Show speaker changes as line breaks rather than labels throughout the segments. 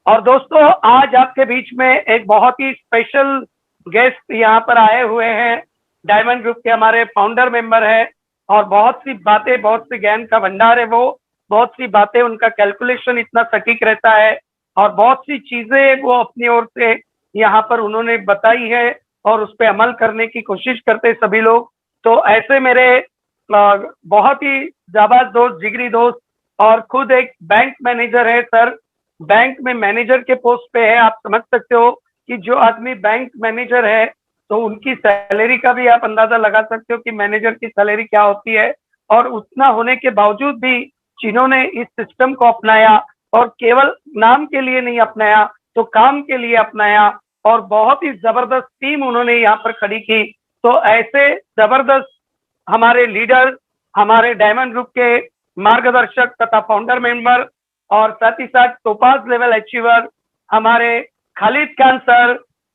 और दोस्तों आज आपके बीच में एक बहुत ही स्पेशल गेस्ट यहाँ पर आए हुए हैं। डायमंड ग्रुप के हमारे फाउंडर मेंबर है और बहुत सी बातें, बहुत सी ज्ञान का भंडार है वो। बहुत सी बातें, उनका कैलकुलेशन इतना सटीक रहता है और बहुत सी चीजें वो अपनी ओर से यहाँ पर उन्होंने बताई है और उस पर अमल करने की कोशिश करते सभी लोग। तो ऐसे मेरे बहुत ही जाबाज दोस्त, जिगरी दोस्त और खुद एक बैंक मैनेजर है सर। बैंक में मैनेजर के पोस्ट पे है। आप समझ सकते हो कि जो आदमी बैंक मैनेजर है तो उनकी सैलरी का भी आप अंदाजा लगा सकते हो कि मैनेजर की सैलरी क्या होती है। और उतना होने के बावजूद भी जिन्होंने इस सिस्टम को अपनाया और केवल नाम के लिए नहीं अपनाया तो काम के लिए अपनाया और बहुत ही जबरदस्त टीम उन्होंने यहाँ पर खड़ी की। तो ऐसे जबरदस्त हमारे लीडर, हमारे डायमंड ग्रुप के मार्गदर्शक तथा फाउंडर मेंबर और साथ ही साथ टोपाज लेवल अचीवर हमारे खालिद खान सर,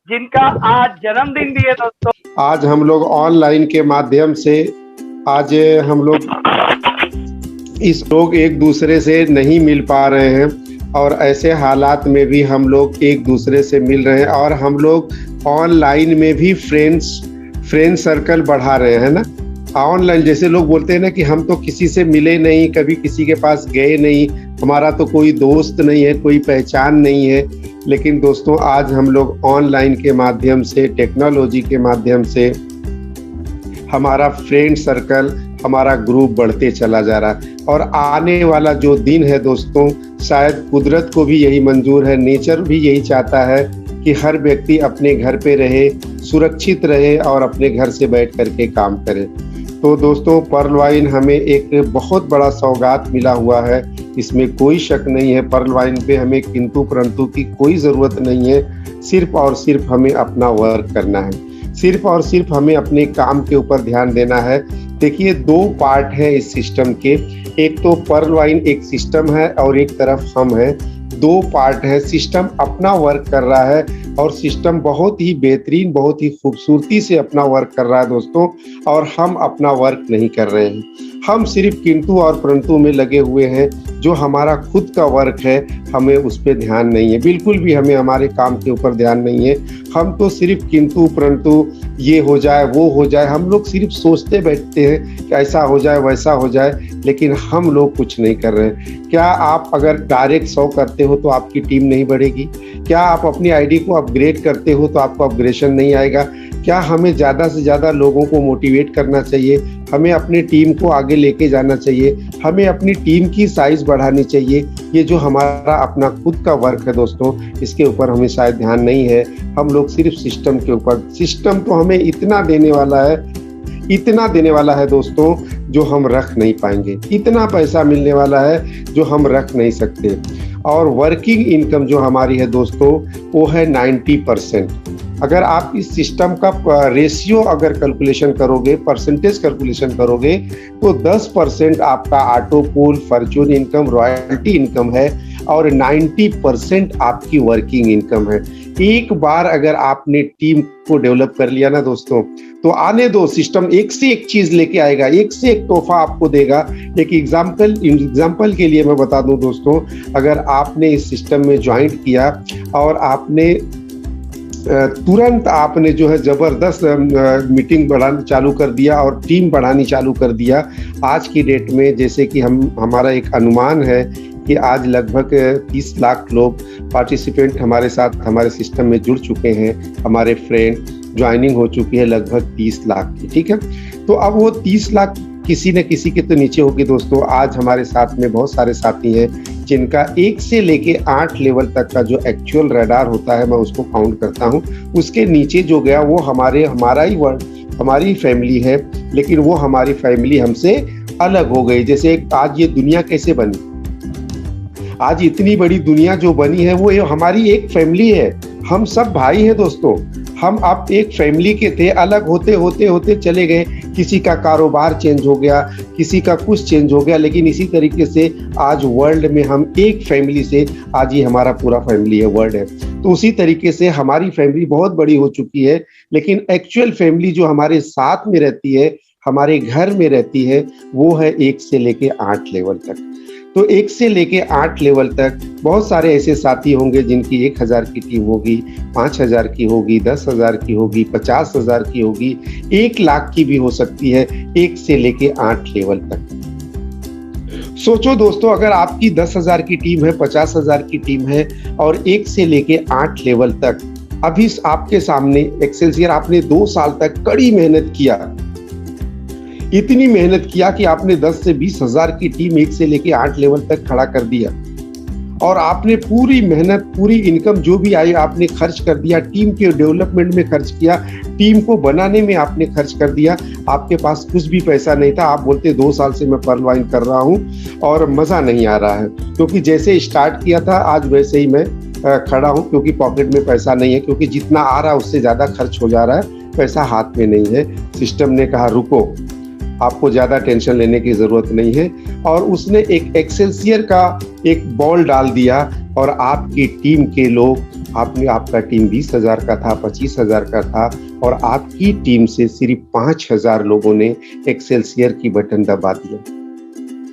जिनका आज जन्मदिन भी है दोस्तों।
आज हम लोग ऑनलाइन के माध्यम से आज हम लोग लोग एक दूसरे से नहीं मिल पा रहे हैं और ऐसे हालात में भी हम लोग एक दूसरे से मिल रहे हैं और हम लोग ऑनलाइन में भी फ्रेंड सर्कल बढ़ा रहे हैं ना। ऑनलाइन जैसे लोग बोलते हैं ना कि हम तो किसी से मिले नहीं, कभी किसी के पास गए नहीं, हमारा तो कोई दोस्त नहीं है, कोई पहचान नहीं है। लेकिन दोस्तों आज हम लोग ऑनलाइन के माध्यम से, टेक्नोलॉजी के माध्यम से हमारा फ्रेंड सर्कल, हमारा ग्रुप बढ़ते चला जा रहा है। और आने वाला जो दिन है दोस्तों, शायद कुदरत को भी यही मंजूर है, नेचर भी यही चाहता है कि हर व्यक्ति अपने घर पे रहे, सुरक्षित रहे और अपने घर से बैठ करके काम करे। तो दोस्तों पर्ल वाइन हमें एक बहुत बड़ा सौगात मिला हुआ है, इसमें कोई शक नहीं है। पर्ल वाइन पे हमें किंतु परंतु की कोई ज़रूरत नहीं है। सिर्फ और सिर्फ हमें अपना वर्क करना है, सिर्फ और सिर्फ हमें अपने काम के ऊपर ध्यान देना है। देखिए दो पार्ट हैं इस सिस्टम के, एक तो पर्ल वाइन एक सिस्टम है और एक तरफ हम हैं। दो पार्ट है। सिस्टम अपना वर्क कर रहा है और सिस्टम बहुत ही बेहतरीन, बहुत ही खूबसूरती से अपना वर्क कर रहा है दोस्तों, और हम अपना वर्क नहीं कर रहे हैं। हम सिर्फ किंतु और परंतु में लगे हुए हैं। जो हमारा खुद का वर्क है हमें उस पर ध्यान नहीं है, बिल्कुल भी हमें हमारे काम के ऊपर ध्यान नहीं है। हम तो सिर्फ किंतु परंतु, ये हो जाए वो हो जाए, हम लोग सिर्फ सोचते बैठते हैं कि ऐसा हो जाए वैसा हो जाए, लेकिन हम लोग कुछ नहीं कर रहे हैं। क्या आप अगर डायरेक्ट 100 करते हो तो आपकी टीम नहीं बढ़ेगी? क्या आप अपनी आईडी को अपग्रेड करते हो तो आपको अपग्रेडेशन नहीं आएगा? क्या हमें ज़्यादा से ज़्यादा लोगों को मोटिवेट करना चाहिए? हमें अपनी टीम को आगे लेके जाना चाहिए, हमें अपनी टीम की साइज बढ़ानी चाहिए। ये जो हमारा अपना खुद का वर्क है दोस्तों, इसके ऊपर हमें शायद ध्यान नहीं है। हम लोग सिर्फ सिस्टम के ऊपर, सिस्टम तो हमें इतना देने वाला है, इतना देने वाला है दोस्तों जो हम रख नहीं पाएंगे। इतना पैसा मिलने वाला है जो हम रख नहीं सकते। और वर्किंग इनकम जो हमारी है दोस्तों वो है 90%। अगर आप इस सिस्टम का रेशियो अगर कैलकुलेशन करोगे, परसेंटेज कैलकुलेशन करोगे, तो 10% आपका auto pool, Fortune income, royalty income है और 90% आपकी वर्किंग इनकम है। एक बार अगर आपने टीम को डेवलप कर लिया ना दोस्तों, तो आने दो, सिस्टम एक से एक चीज लेके आएगा, एक से एक तोहफा आपको देगा। एक एग्जाम्पल के लिए मैं बता दूं दोस्तों, अगर आपने इस सिस्टम में ज्वाइन किया और आपने तुरंत आपने जो है जबरदस्त मीटिंग बढ़ाना चालू कर दिया और टीम बढ़ानी चालू कर दिया। आज की डेट में जैसे कि हमारा एक अनुमान है कि आज लगभग 30 लाख लोग पार्टिसिपेंट हमारे साथ हमारे सिस्टम में जुड़ चुके हैं। हमारे फ्रेंड ज्वाइनिंग हो चुकी है लगभग 30 लाख की, ठीक है। तो अब वो 30 लाख किसी न किसी के तो नीचे होगी दोस्तों। आज हमारे साथ में बहुत सारे साथी हैं जिनका 1 से लेके 8 लेवल तक का जो एक्चुअल रडार होता है, मैं उसको काउंट करता हूँ। उसके नीचे जो गया वो हमारी फैमिली है, लेकिन वो हमारी फैमिली हमसे अलग हो गई। जैसे आज ये दुनिया कैसे बनी, आज इतनी बड़ी दुनिया जो बनी है वो हमारी एक फैमिली है। हम सब भाई हैं दोस्तों। हम अब एक फैमिली के थे, अलग होते होते होते चले गए। किसी का कारोबार चेंज हो गया, किसी का कुछ चेंज हो गया, लेकिन इसी तरीके से आज वर्ल्ड में हम एक फैमिली से, आज ये हमारा पूरा फैमिली है, वर्ल्ड है। तो उसी तरीके से हमारी फैमिली बहुत बड़ी हो चुकी है, लेकिन एक्चुअल फैमिली जो हमारे साथ में रहती है, हमारे घर में रहती है, वो है 1 से लेके 8 लेवल तक। तो 1 से लेके 8 लेवल तक बहुत सारे ऐसे साथी होंगे जिनकी 1000 की टीम होगी, 5000 की होगी, 10,000 की होगी, 50,000 की होगी, 1 लाख की भी हो सकती है, 1 से लेके 8 लेवल तक। सोचो दोस्तों, अगर आपकी 10,000 की टीम है, 50,000 की टीम है और 1 से लेके 8 लेवल तक, अभी आपके सामने एक्सेलसियर, आपने 2 साल तक कड़ी मेहनत किया, इतनी मेहनत किया कि आपने 10 से 20,000 की टीम 1 से लेके 8 लेवल तक खड़ा कर दिया और आपने पूरी मेहनत, पूरी इनकम जो भी आई आपने खर्च कर दिया, टीम के डेवलपमेंट में खर्च किया, टीम को बनाने में आपने खर्च कर दिया। आपके पास कुछ भी पैसा नहीं था, आप बोलते 2 साल से मैं पर्ल वाइन कर रहा हूं और मजा नहीं आ रहा है, क्योंकि जैसे स्टार्ट किया था आज वैसे ही मैं खड़ा हूं, क्योंकि पॉकेट में पैसा नहीं है, क्योंकि जितना आ रहा है उससे ज्यादा खर्च हो जा रहा है, पैसा हाथ में नहीं है। सिस्टम ने कहा रुको, आपको ज्यादा टेंशन लेने की जरूरत नहीं है, और उसने एक एक्सेलसियर का एक बॉल डाल दिया और आपकी टीम के लोग, आपका टीम 20,000 का था, 25,000 का था, और आपकी टीम से सिर्फ 5,000 लोगों ने एक्सेलसियर की बटन दबा दिया।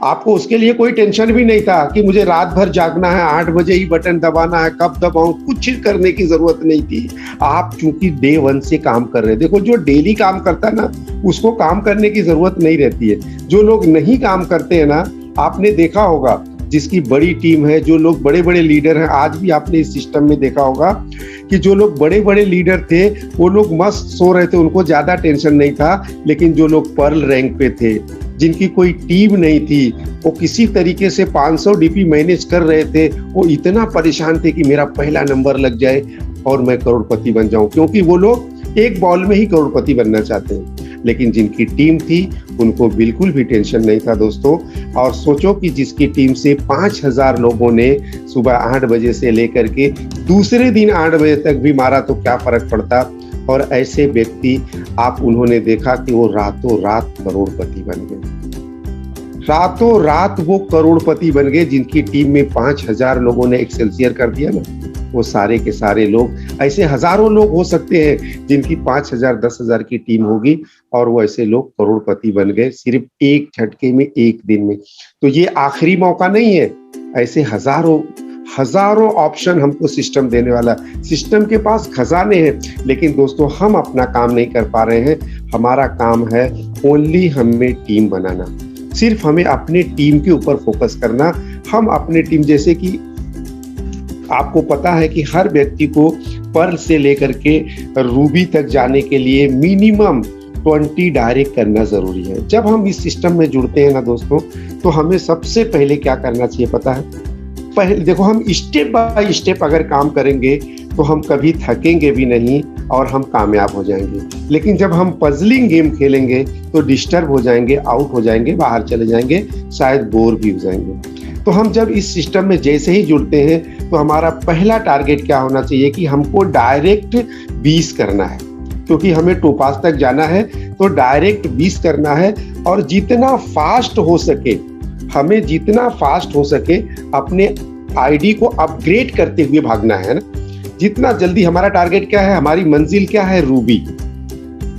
आपको उसके लिए कोई टेंशन भी नहीं था कि मुझे रात भर जागना है, 8 बजे ही बटन दबाना है, कब दबाऊं, कुछ करने की जरूरत नहीं थी। आप चूंकि डे 1 से काम कर रहे, देखो जो डेली काम करता है ना, उसको काम करने की जरूरत नहीं रहती है। जो लोग नहीं काम करते हैं ना, आपने देखा होगा, जिसकी बड़ी टीम है, जो लोग बड़े बड़े लीडर हैं, आज भी आपने इस सिस्टम में देखा होगा कि जो लोग बड़े बड़े लीडर थे वो लोग मस्त सो रहे थे, उनको ज्यादा टेंशन नहीं था। लेकिन जो लोग पर्ल रैंक पे थे, जिनकी कोई टीम नहीं थी, वो किसी तरीके से 500 डीपी मैनेज कर रहे थे, वो इतना परेशान थे कि मेरा पहला नंबर लग जाए और मैं करोड़पति बन जाऊं, क्योंकि वो लोग एक बॉल में ही करोड़पति बनना चाहते हैं। लेकिन जिनकी टीम थी उनको बिल्कुल भी टेंशन नहीं था दोस्तों। और सोचो कि जिसकी टीम से 5,000 लोगों ने सुबह 8 बजे से लेकर के दूसरे दिन 8 बजे तक भी मारा तो क्या फर्क पड़ता। और ऐसे व्यक्ति उन्होंने देखा कि वो रातों रात करोड़पति बन गए, रातों रात वो करोड़पति बन गए। जिनकी टीम में 5,000 लोगों ने एक्सेलसियर कर दिया ना, वो सारे के सारे लोग, ऐसे हजारों लोग हो सकते हैं जिनकी 5,000 10,000 की टीम होगी और वो ऐसे लोग करोड़पति बन गए सिर्फ एक झटके में, एक दिन में। तो ये आखिरी मौका नहीं है, ऐसे हजारों ऑप्शन हमको सिस्टम देने वाला। सिस्टम के पास खजाने हैं, लेकिन दोस्तों हम अपना काम नहीं कर पा रहे हैं। हमारा काम है ओनली हमें टीम बनाना, सिर्फ हमें अपने टीम के ऊपर फोकस करना। हम अपने टीम, जैसे कि आपको पता है कि हर व्यक्ति को पर्ल से लेकर के रूबी तक जाने के लिए मिनिमम 20 डायरेक्ट करना जरूरी है। जब हम इस सिस्टम में जुड़ते हैं ना दोस्तों, तो हमें सबसे पहले क्या करना चाहिए पता है? पहले देखो, हम स्टेप बाय स्टेप अगर काम करेंगे तो हम कभी थकेंगे भी नहीं और हम कामयाब हो जाएंगे। लेकिन जब हम पजलिंग गेम खेलेंगे तो डिस्टर्ब हो जाएंगे, आउट हो जाएंगे, बाहर चले जाएंगे, शायद बोर भी हो जाएंगे। तो हम जब इस सिस्टम में जैसे ही जुड़ते हैं तो हमारा पहला टारगेट क्या होना चाहिए कि हमको डायरेक्ट 20 करना है, क्योंकि हमें टोपास तक जाना है। तो डायरेक्ट 20 करना है और जितना फास्ट हो सके, हमें जितना फास्ट हो सके अपने आईडी को अपग्रेड करते हुए भागना है ना। जितना जल्दी, हमारा टारगेट क्या है, हमारी मंजिल क्या है, रूबी।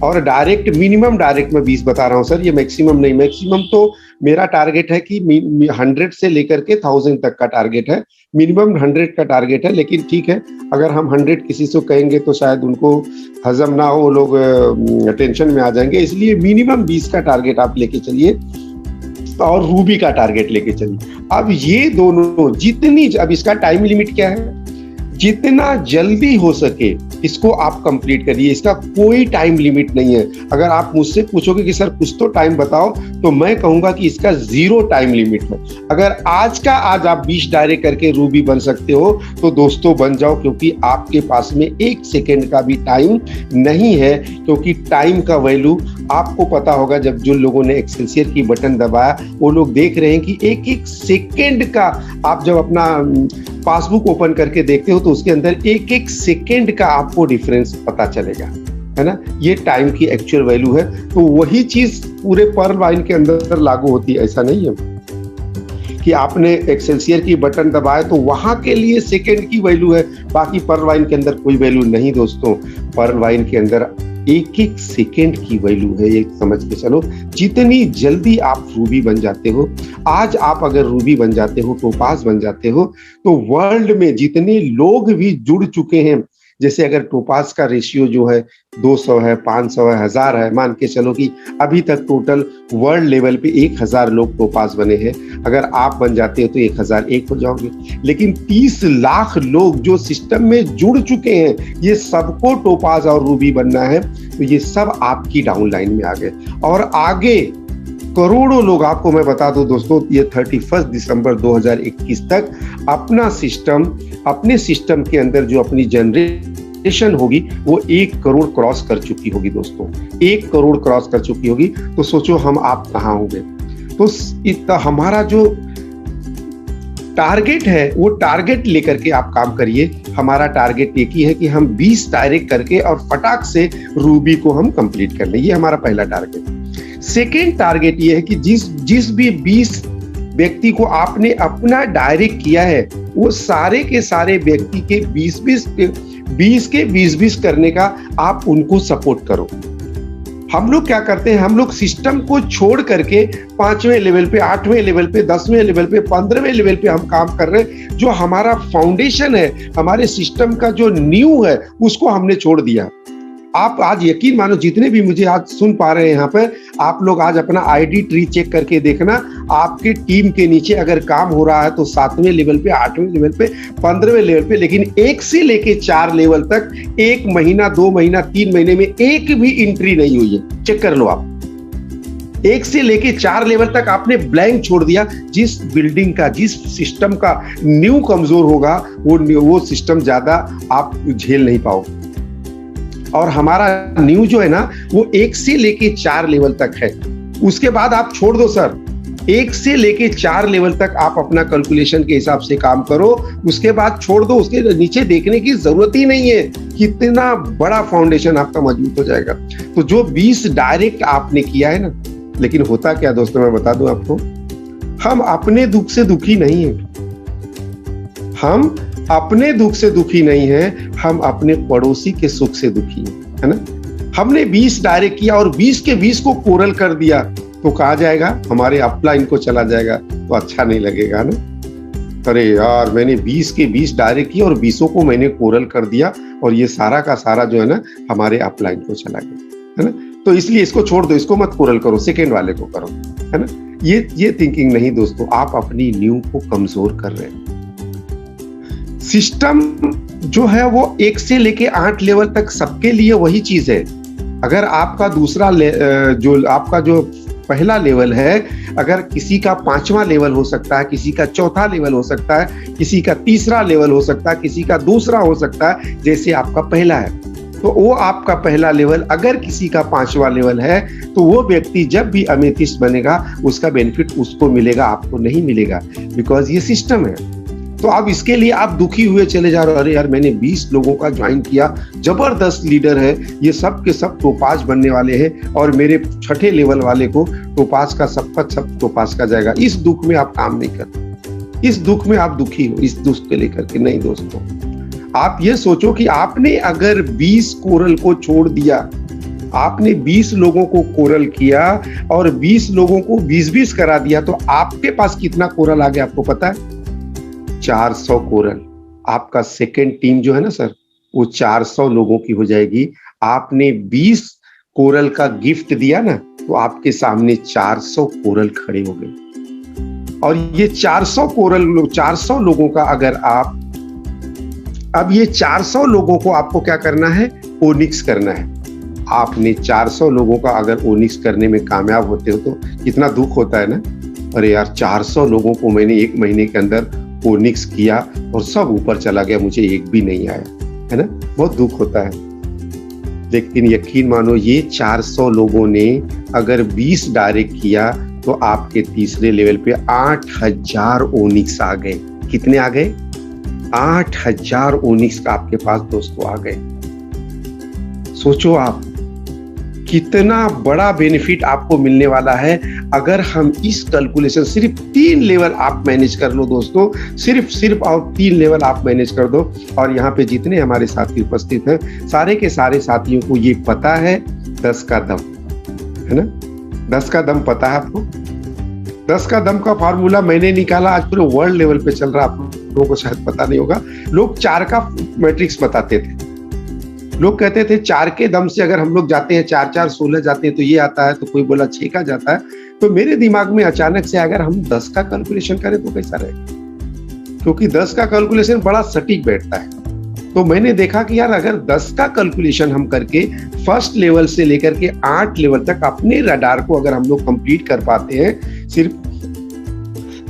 और डायरेक्ट, मिनिमम डायरेक्ट मैं 20 बता रहा हूँ सर, ये मैक्सिमम नहीं। मैक्सिमम तो मेरा टारगेट है कि 100 से लेकर के 1000 तक का टारगेट है, मिनिमम 100 का टारगेट है। लेकिन ठीक है, अगर हम 100 किसी से कहेंगे तो शायद उनको हजम ना हो, लोग टेंशन में आ जाएंगे। इसलिए मिनिमम 20 का टारगेट आप लेके चलिए और रूबी का टारगेट लेके चलिए। अब ये दोनों जितनी, अब इसका टाइम लिमिट क्या है, जितना जल्दी हो सके इसको आप कंप्लीट करिए। इसका कोई टाइम लिमिट नहीं है। अगर आप मुझसे पूछोगे कि सर कुछ तो टाइम बताओ, तो मैं कहूंगा कि इसका 0 टाइम लिमिट है। अगर आज का आज आप 20 डायरेक्ट करके रूबी बन सकते हो तो दोस्तों बन जाओ, क्योंकि आपके पास में 1 सेकेंड का भी टाइम नहीं है। क्योंकि टाइम का वैल्यू आपको पता होगा, जब जो लोगों ने एक्सेलसियर की बटन दबाया वो लोग देख रहे हैं कि 1-1 सेकेंड का, आप जब अपना पासबुक ओपन करके देखते हो तो उसके अंदर 1-1 सेकेंड का आपको डिफरेंस पता चलेगा, है ना। ये टाइम की एक्चुअल वैल्यू है। तो वही चीज पूरे पर्ल वाइन के अंदर लागू होती है। ऐसा नहीं है कि आपने एक्सेलसियर की बटन दबाया तो वहां के लिए सेकेंड की वैल्यू है, बाकी पर्ल वाइन के अंदर कोई वैल्यू नहीं दोस्तों। पर्ल वाइन के अंदर एक एक सेकेंड की वैल्यू है, ये समझ के चलो। जितनी जल्दी आप रूबी बन जाते हो, आज आप अगर रूबी बन जाते हो, टोपाज बन जाते हो, तो वर्ल्ड में जितने लोग भी जुड़ चुके हैं, जैसे अगर टोपाज का रेशियो जो है 200 है, 500 है, 1000 है, मान के चलो कि अभी तक टोटल वर्ल्ड लेवल पे 1000 लोग टोपाज बने हैं। अगर आप बन जाते हो तो 1001 हो जाओगे। लेकिन 30 लाख लोग जो सिस्टम में जुड़ चुके हैं, ये सबको टोपाज और रूबी बनना है, तो ये सब आपकी डाउनलाइन में आ गए। और आगे करोड़ों लोग, आपको मैं बता दूं दोस्तों, ये 31 दिसंबर 2021 तक अपने सिस्टम के अंदर जो अपनी जनरेशन होगी वो 1 करोड़ क्रॉस कर चुकी होगी दोस्तों, 1 करोड़ क्रॉस कर चुकी होगी। तो सोचो हम आप कहाँ होंगे। तो हमारा जो टारगेट है वो टारगेट लेकर के आप काम करिए। हमारा टारगेट एक ही है कि हम 20 डायरेक्ट करके और फटाक से रूबी को हम कंप्लीट कर लें, ये हमारा पहला टारगेट। सेकेंड टारगेट ये है कि जिस भी 20 व्यक्ति को आपने अपना डायरेक्ट किया है, वो सारे के सारे व्यक्ति के 20 करने का आप उनको सपोर्ट करो। हम लोग क्या करते हैं, हम लोग सिस्टम को छोड़ करके 5वें लेवल पे, 8वें लेवल पे, 10वें लेवल पे, 15वें लेवल पे हम काम कर रहे हैं। जो हमारा फाउंडेशन है, हमारे सिस्टम का जो नींव है, उसको हमने छोड़ दिया। आप आज यकीन मानो, जितने भी मुझे आज सुन पा रहे हैं यहाँ पर, आप लोग आज अपना आईडी ट्री चेक करके देखना। आपके टीम के नीचे अगर काम हो रहा है तो 7वें लेवल पे, 8वें लेवल पे, 15वें लेवल पे, लेकिन 1 से लेके 4 लेवल तक 1 महीना, 2 महीना, 3 महीने में एक भी एंट्री नहीं हुई है। चेक कर लो आप। 1 से लेके 4 लेवल तक आपने ब्लैंक छोड़ दिया। जिस बिल्डिंग का, जिस सिस्टम का न्यू कमजोर होगा, वो सिस्टम ज्यादा आप झेल नहीं पाओगे। और हमारा न्यू जो है ना, वो 1 से लेके 4 लेवल तक है। उसके बाद आप छोड़ दो सर, 1 से लेके 4 लेवल तक आप अपना कैलकुलेशन के हिसाब से काम करो। उसके बाद छोड़ दो, उसके नीचे देखने की जरूरत ही नहीं है। कितना बड़ा फाउंडेशन आपका मजबूत हो जाएगा। तो जो 20 डायरेक्ट आपने किया है ना, लेकिन होता क्या दोस्तों, मैं बता दूं आपको, हम अपने दुख से दुखी नहीं है। हम अपने दुख से दुखी नहीं है, हम अपने पड़ोसी के सुख से दुखी है ना। हमने 20 डायरेक्ट किया और 20 के 20 को कोरल कर दिया, तो कहा जाएगा हमारे अपलाइन को चला जाएगा, तो अच्छा नहीं लगेगा ना। अरे यार, मैंने 20 के 20 डायरेक्ट किया और 20 को मैंने कोरल कर दिया, और ये सारा का सारा जो है ना हमारे अपलाइन को चला गया, है ना। तो इसलिए इसको छोड़ दो, इसको मत कोरल करो, सेकेंड वाले को करो, है ना। ये थिंकिंग नहीं दोस्तों, आप अपनी न्यू को कमजोर कर रहे हैं। सिस्टम जो है वो 1 से लेके 8 लेवल तक सबके लिए वही चीज है। अगर आपका आपका जो पहला लेवल है, अगर किसी का 5वां लेवल हो सकता है, किसी का 4था लेवल हो सकता है, किसी का 3रा लेवल हो सकता है, किसी का 2रा हो सकता है, जैसे आपका पहला है, तो वो आपका पहला लेवल। अगर किसी का 5वां लेवल है, तो वो व्यक्ति जब भी अमेथिस्ट बनेगा, उसका बेनिफिट उसको मिलेगा, आपको नहीं मिलेगा, बिकॉज ये सिस्टम है। तो अब इसके लिए आप दुखी हुए चले जा रहे हो, अरे यार मैंने 20 लोगों का ज्वाइन किया, जबरदस्त लीडर है, ये सब के सब टोपाज बनने वाले हैं, और मेरे 6ठे लेवल वाले को टोपाज का सब टोपाज का जाएगा। इस दुख में आप काम नहीं करते, इस दुख में आप दुखी हो, इस दुख के लेकर के नहीं दोस्तों। आप ये सोचो कि आपने अगर 20 कोरल को छोड़ दिया, आपने 20 लोगों को कोरल किया और 20 लोगों को 20-20 करा दिया, तो आपके पास कितना कोरल आ गया आपको पता है? 400 कोरल। आपका सेकेंड टीम जो है ना सर, वो 400 लोगों की हो जाएगी। आपने 20 कोरल का गिफ्ट दिया ना, तो आपके सामने 400 कोरल खड़े हो गए। और ये 400 लोगों का अगर आप, अब ये 400 लोगों को आपको क्या करना है? ओनिक्स करना है। आपने 400 लोगों का अगर ओनिक्स करने में कामयाब होते हो तो कितना दुख होता है ना। अरे यार, 400 लोगों को मैंने 1 महीने के अंदर ओनिक्स किया और सब ऊपर चला गया, मुझे एक भी नहीं आया, है ना। बहुत दुख होता है। लेकिन यकीन मानो, ये 400 लोगों ने अगर 20 डायरेक्ट किया, तो आपके तीसरे लेवल पे 8000 ओनिक्स आ गए। कितने आ गए? 8000 ओनिक्स का आपके पास दोस्तों आ गए। सोचो आप, कितना बड़ा बेनिफिट आपको मिलने वाला है अगर हम इस कैलकुलेशन सिर्फ 3 लेवल आप मैनेज कर लो दोस्तों, सिर्फ और 3 लेवल आप मैनेज कर दो, और यहाँ पे जितने हमारे साथी उपस्थित हैं सारे के सारे साथियों को ये पता है 10 का दम, है ना? 10 का दम पता है आपको? 10 का दम का फार्मूला मैंने निकाला, आज पूरे वर्ल्ड लेवल पे चल रहा, आप लोगों को शायद पता नहीं होगा। लोग 4 का मैट्रिक्स बताते थे, लोग कहते थे 4 के दम से अगर हम लोग जाते हैं 4 4 16 जाते हैं तो ये आता है, तो कोई बोला 6 का जाता है। तो मेरे दिमाग में अचानक से अगर हम 10 का कैलकुलेशन करें तो कैसा रहेगा, क्योंकि 10 का कैलकुलेशन बड़ा सटीक बैठता है। तो मैंने देखा कि यार अगर 10 का कैलकुलेशन हम करके फर्स्ट लेवल से लेकर के 8 लेवल तक अपने रडार को अगर हम लोग कंप्लीट कर पाते हैं सिर्फ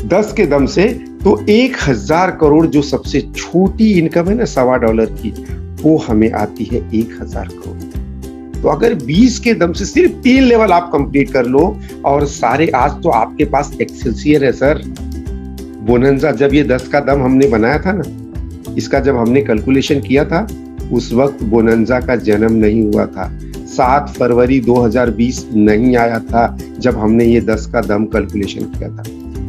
10 के दम से, तो 1000 करोड़ जो सबसे छोटी इनकम है ना $1.25 की, वो हमें आती है 1000 करोड़। तो अगर 20 के दम से सिर्फ 3 लेवल आप कंप्लीट कर लो, और सारे आज तो आपके पास एक्सेलसियर है सर। बोनंजा जब ये 10 का दम हमने बनाया था ना, इसका जब हमने कैलकुलेशन किया था, उस वक्त बोनंजा का जन्म नहीं हुआ था। 7 फरवरी 2020 नहीं आया था जब हमने ये 10 का दम कैलकुलेशन किया था।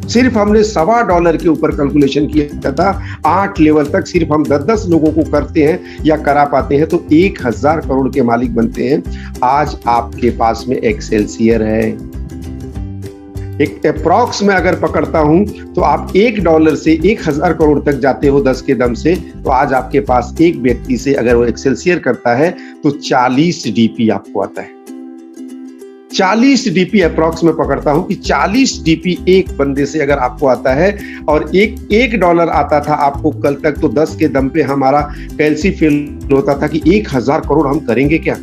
सिर्फ हमने $1.25 के ऊपर कैलकुलेशन किया था। 8 लेवल तक सिर्फ हम 10-10 लोगों को करते हैं या करा पाते हैं तो 1000 करोड़ के मालिक बनते हैं। आज आपके पास में एक्सेलसियर है। एक अप्रॉक्स में अगर पकड़ता हूं तो आप $1 से 1000 करोड़ तक जाते हो 10 के दम से। तो आज आपके पास एक व्यक्ति से अगर वो एक्सेलसियर करता है तो 40 डीपी आपको आता है। 40 डीपी अप्रॉक्स में पकड़ता हूं कि 40 डीपी एक बंदे से अगर आपको आता है, और $1 आता था आपको कल तक, तो 10 के दम पे हमारा कैलसी फेल होता था कि 1000 करोड़ हम करेंगे क्या,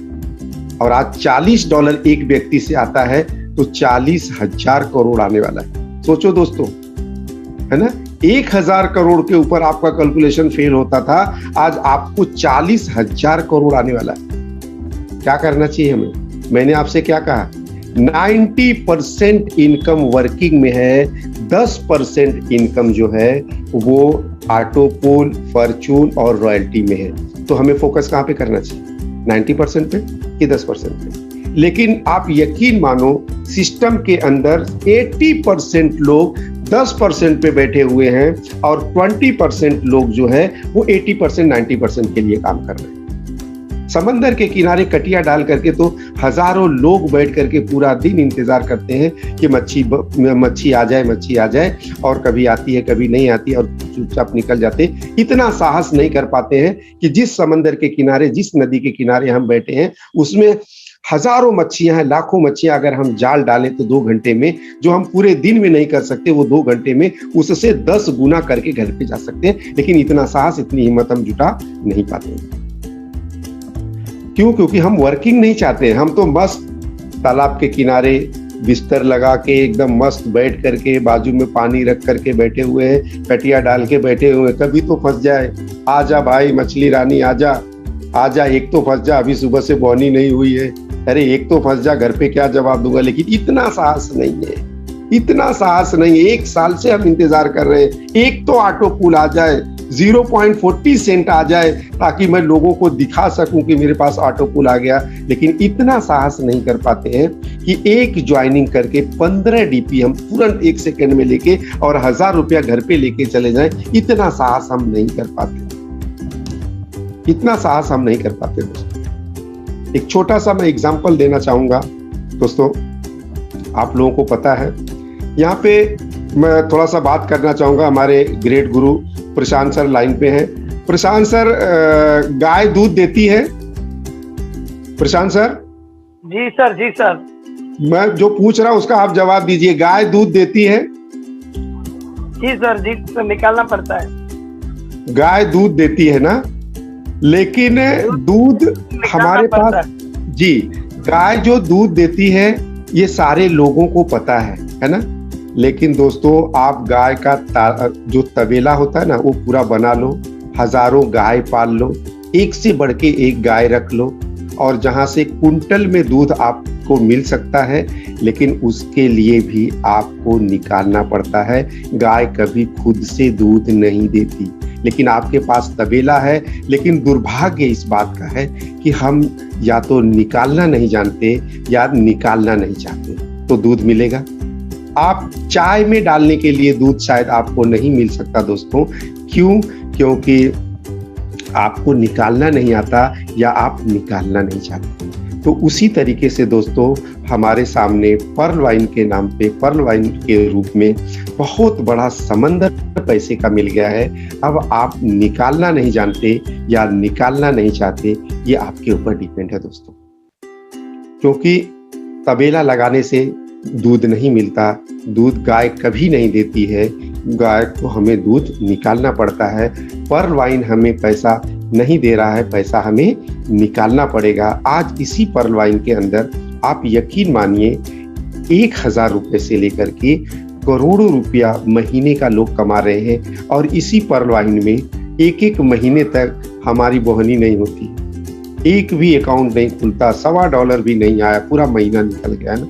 और आज $40 एक व्यक्ति से आता है तो 40,000 करोड़ आने वाला है। सोचो दोस्तों, है ना? 1000 करोड़ के ऊपर आपका कैलकुलेशन फेल होता था, आज आपको 40,000 करोड़ आने वाला है। क्या करना चाहिए हमें? मैंने आपसे क्या कहा? 90% इनकम वर्किंग में है, 10% इनकम जो है वो ऑटोपोल, फॉर्चून और रॉयल्टी में है। तो हमें फोकस कहां पे करना चाहिए? 90% पे कि 10% पे? लेकिन आप यकीन मानो, सिस्टम के अंदर 80% लोग 10% पे बैठे हुए हैं और 20% लोग जो है वो 80% 90% के लिए काम कर रहे हैं। समंदर के किनारे कटिया डाल करके तो हजारों लोग बैठ करके पूरा दिन इंतजार करते हैं कि मच्छी आ जाए, और कभी आती है कभी नहीं आती और चुपचाप निकल जाते। इतना साहस नहीं कर पाते हैं कि जिस समंदर के किनारे, जिस नदी के किनारे हम बैठे हैं, उसमें हजारों मच्छियां हैं, लाखों मच्छियां। अगर हम जाल डालें तो 2 घंटे में, जो हम पूरे दिन में नहीं कर सकते, वो 2 घंटे में उससे 10 गुना करके घर पे जा सकते हैं। लेकिन इतना साहस, इतनी हिम्मत हम जुटा नहीं पाते हैं। क्यों? क्योंकि हम वर्किंग नहीं चाहते हैं। हम तो मस्त तालाब के किनारे बिस्तर लगा के एकदम मस्त बैठ करके, बाजू में पानी रख करके बैठे हुए हैं, कटिया डाल के बैठे हुए हैं। कभी तो फंस जाए, आजा भाई मछली रानी आजा, एक तो फंस जा, अभी सुबह से बौनी नहीं हुई है, अरे एक तो फंस जा, घर पे क्या जवाब दूंगा। लेकिन इतना साहस नहीं है, इतना साहस नहीं। 1 साल से हम इंतजार कर रहे हैं, एक तो ऑटो पूल आ जाए, 0.40 सेंट आ जाए, ताकि मैं लोगों को दिखा सकूं कि मेरे पास ऑटो पूल आ गया। लेकिन इतना साहस नहीं कर पाते हैं कि एक ज्वाइनिंग करके 15 डीपी हम तुरंत 1 सेकंड में लेके और 1000 रुपया घर पे लेके चले जाएं। इतना साहस हम नहीं कर पाते, इतना साहस हम नहीं कर पाते दोस्तों। एक छोटा सा मैं एग्जाम्पल देना चाहूंगा दोस्तों। आप लोगों को पता है, यहाँ पे मैं थोड़ा सा बात करना चाहूंगा। हमारे ग्रेट गुरु प्रशांत सर लाइन पे हैं। प्रशांत सर, गाय दूध देती है? प्रशांत सर?
जी सर, जी सर।
मैं जो पूछ रहा हूं उसका आप जवाब दीजिए। गाय दूध देती है?
जी सर, जी सर, निकालना पड़ता है।
गाय दूध देती है ना, लेकिन दूध हमारे पास, जी, गाय जो दूध देती है ये सारे लोगों को पता है ना। लेकिन दोस्तों, आप गाय का जो तबेला होता है ना, वो पूरा बना लो, हजारों गाय पाल लो, एक से बढ़ के एक गाय रख लो, और जहां से कुंटल में दूध आपको मिल सकता है, लेकिन उसके लिए भी आपको निकालना पड़ता है। गाय कभी खुद से दूध नहीं देती, लेकिन आपके पास तबेला है। लेकिन दुर्भाग्य इस बात का है कि हम या तो निकालना नहीं जानते या निकालना नहीं चाहते। तो दूध मिलेगा? आप चाय में डालने के लिए दूध शायद आपको नहीं मिल सकता दोस्तों। क्यों? क्योंकि आपको निकालना नहीं आता या आप निकालना नहीं चाहते। तो उसी तरीके से दोस्तों हमारे सामने पर्ल वाइन के नाम पे, पर्ल वाइन के रूप में बहुत बड़ा समंदर पैसे का मिल गया है। अब आप निकालना नहीं जानते या निकालना नहीं चाहते, ये आपके ऊपर डिपेंड है दोस्तों। क्योंकि तबेला लगाने से दूध नहीं मिलता, दूध गाय कभी नहीं देती है, गाय को हमें दूध निकालना पड़ता है। पर्ल वाइन हमें पैसा नहीं दे रहा है, पैसा हमें निकालना पड़ेगा। आज इसी पर्ल वाइन के अंदर आप यकीन मानिए 1000 रुपये से लेकर के करोड़ों रुपया महीने का लोग कमा रहे हैं। और इसी पर्ल वाइन में एक महीने तक हमारी बोहनी नहीं होती, एक भी अकाउंट नहीं खुलता, $1.25 भी नहीं आया, पूरा महीना निकल गया ना।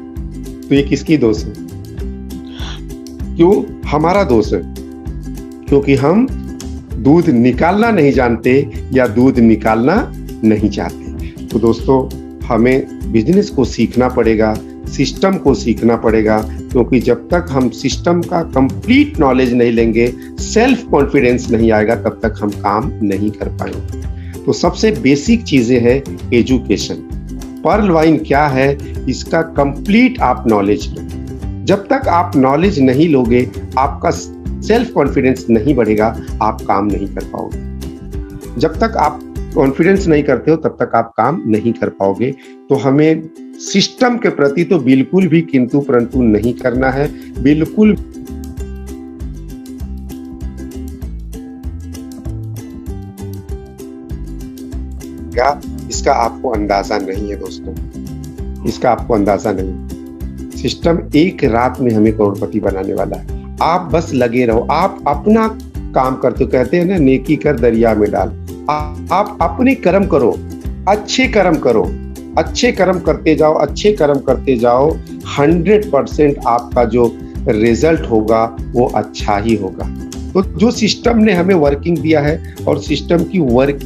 तो ये किसकी दोष है? क्यों? हमारा दोष है, क्योंकि हम दूध निकालना नहीं जानते या दूध निकालना नहीं चाहते। तो दोस्तों हमें बिजनेस को सीखना पड़ेगा, सिस्टम को सीखना पड़ेगा, क्योंकि जब तक हम सिस्टम का कंप्लीट नॉलेज नहीं लेंगे, सेल्फ कॉन्फिडेंस नहीं आएगा, तब तक हम काम नहीं कर पाएंगे। तो सबसे बेसिक चीजें है एजुकेशन। पर्ल वाइन क्या है, इसका कंप्लीट आप नॉलेज लो। जब तक आप नॉलेज नहीं लोगे, आपका सेल्फ कॉन्फिडेंस नहीं बढ़ेगा, आप काम नहीं कर पाओगे। जब तक आप कॉन्फिडेंस नहीं करते हो, तब तक आप काम नहीं कर पाओगे। तो हमें सिस्टम के प्रति तो बिल्कुल भी किंतु परंतु नहीं करना है, बिल्कुल इसका आपको अंदाजा नहीं है दोस्तों, इसका आपको अंदाजा नहीं। सिस्टम एक रात में हमें करोड़पति बनाने वाला है। आप बस लगे रहो, आप अपना काम करते हो, कहते हैं ना नेकी कर दरिया में डाल। आप अपने कर्म करो, अच्छे कर्म करो, अच्छे कर्म करते जाओ, अच्छे कर्म करते जाओ, 100% आपका जो रिजल्ट होगा वो अच्छा ही होगा। तो जो सिस्टम ने हमें वर्किंग दिया है और सिस्टम की वर्क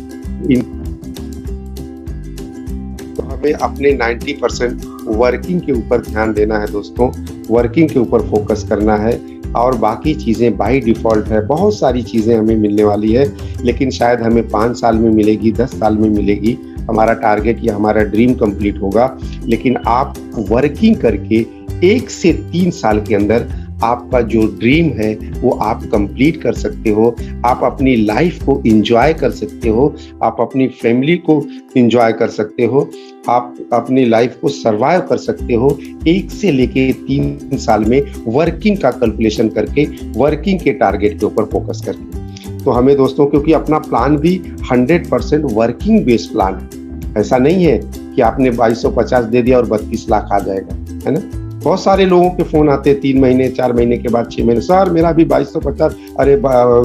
तो हमें अपने 90% वर्किंग के ऊपर ध्यान देना है दोस्तों, वर्किंग के ऊपर फोकस करना है। और बाकी चीज़ें बाय डिफ़ॉल्ट है, बहुत सारी चीज़ें हमें मिलने वाली है, लेकिन शायद हमें 5 साल में मिलेगी, 10 साल में मिलेगी, हमारा टारगेट या हमारा ड्रीम कंप्लीट होगा। लेकिन आप वर्किंग करके 1 से 3 साल के अंदर आपका जो ड्रीम है वो आप कंप्लीट कर सकते हो। आप अपनी लाइफ को एंजॉय कर सकते हो, आप अपनी फैमिली को एंजॉय कर सकते हो, आप अपनी लाइफ को सरवाइव कर सकते हो 1 से लेके 3 साल में वर्किंग का कैलकुलेशन करके, वर्किंग के टारगेट के ऊपर फोकस करके। तो हमें दोस्तों, क्योंकि अपना प्लान भी 100% वर्किंग बेस्ड प्लान है, ऐसा नहीं है कि आपने 2250 दे दिया और 32 लाख आ जाएगा, है ना। बहुत सारे लोगों के फोन आते हैं 3 महीने 4 महीने के बाद, 6 महीने, सर मेरा भी 2250, अरे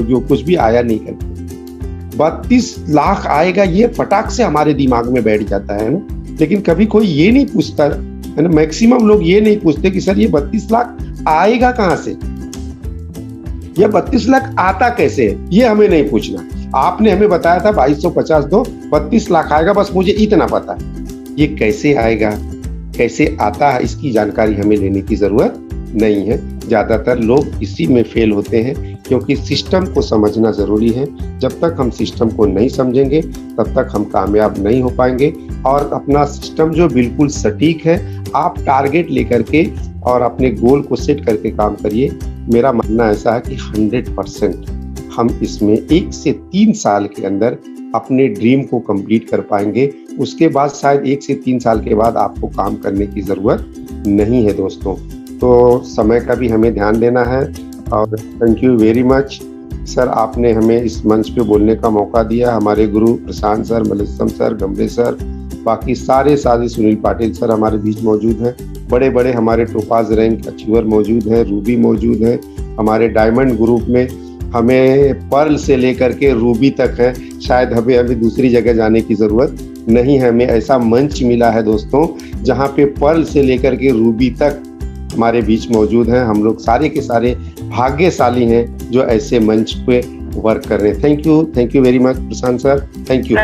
जो कुछ भी आया नहीं करके 32 लाख आएगा, ये फटाक से हमारे दिमाग में बैठ जाता है ना। लेकिन कभी कोई ये नहीं पूछता है ना, मैक्सिमम लोग ये नहीं पूछते कि सर ये 32 लाख आएगा कहाँ से, ये 32 लाख आता कैसे है, ये हमें नहीं पूछना। आपने हमें बताया था 2250 दो, 32 लाख आएगा, बस मुझे इतना पता है। ये कैसे आएगा, कैसे आता है, इसकी जानकारी हमें लेने की जरूरत नहीं है। ज्यादातर लोग इसी में फेल होते हैं, क्योंकि सिस्टम को समझना जरूरी है। जब तक हम सिस्टम को नहीं समझेंगे, तब तक हम कामयाब नहीं हो पाएंगे। और अपना सिस्टम जो बिल्कुल सटीक है, आप टारगेट लेकर के और अपने गोल को सेट करके काम करिए। मेरा मानना ऐसा है कि 100% हम इसमें 1 से 3 साल के अंदर अपने ड्रीम को कंप्लीट कर पाएंगे। उसके बाद शायद 1 से 3 साल के बाद आपको काम करने की ज़रूरत नहीं है दोस्तों। तो समय का भी हमें ध्यान देना है। और thank you very much sir, आपने हमें इस मंच पे बोलने का मौका दिया। हमारे गुरु प्रशांत सर, मलेश्वरम सर, गंभीर सर, बाकी सारे साथी, सुनील पाटिल सर हमारे बीच मौजूद हैं। बड़े बड़े हमारे टोपाज रैंक अचीवर मौजूद हैं, रूबी मौजूद है। हमारे डायमंड ग्रुप में हमें पर्ल से लेकर के रूबी तक है। शायद हमें अभी दूसरी जगह जाने की ज़रूरत नहीं है। हमें ऐसा मंच मिला है दोस्तों, जहाँ पे पर्ल से लेकर के रूबी तक हमारे बीच मौजूद हैं। हम लोग सारे के सारे भाग्यशाली हैं जो ऐसे मंच पे वर्क कर रहे हैं। Thank you very much Prashant sir, thank you.